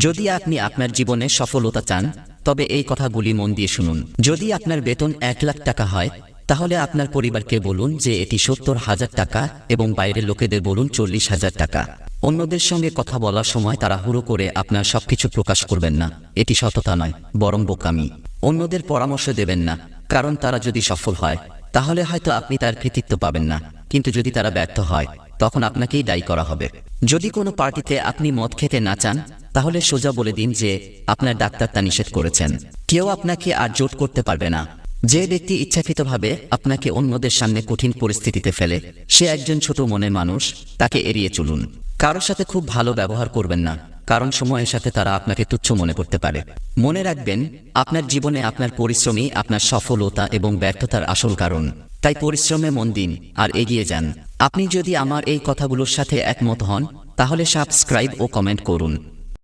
যদি আপনি আপনার জীবনে সফলতা চান তবে এই কথাগুলি মন দিয়ে শুনুন। যদি আপনার বেতন 1,00,000 টাকা হয় তাহলে আপনার পরিবারকে বলুন যে এটি 70,000 টাকা এবং বাইরের লোকেদের বলুন 40,000 টাকা। অন্যদের সঙ্গে কথা বলার সময় তাড়াহুড়ো করে আপনার সবকিছু প্রকাশ করবেন না, এটি সততা নয় বরং বোকামি। অন্যদের পরামর্শ দেবেন না, কারণ তারা যদি সফল হয় তাহলে হয়তো আপনি তার কৃতিত্ব পাবেন না, কিন্তু যদি তারা ব্যর্থ হয় তখন আপনাকেই দায়ী করা হবে। যদি কোনো পার্টিতে আপনি মদ খেতে না চান তাহলে সোজা বলে দিন যে আপনার ডাক্তার তা নিষেধ করেছেন। কেউ আপনাকে আর জোর করতে পারবে না। যে ব্যক্তি ইচ্ছাকৃতভাবে আপনাকে অন্যদের সামনে কঠিন পরিস্থিতিতে ফেলে সে একজন ছোট মনের মানুষ, তাকে এড়িয়ে চলুন। কারোর সাথে খুব ভালো ব্যবহার করবেন না, কারণ সময়ের সাথে তারা আপনাকে তুচ্ছ মনে করতে পারে। মনে রাখবেন, আপনার জীবনে আপনার পরিশ্রমই আপনার সফলতা এবং ব্যর্থতার আসল কারণ। তাই পরিশ্রমে মন দিন আর এগিয়ে যান। আপনি যদি আমার এই কথাগুলোর সাথে একমত হন তাহলে সাবস্ক্রাইব ও কমেন্ট করুন।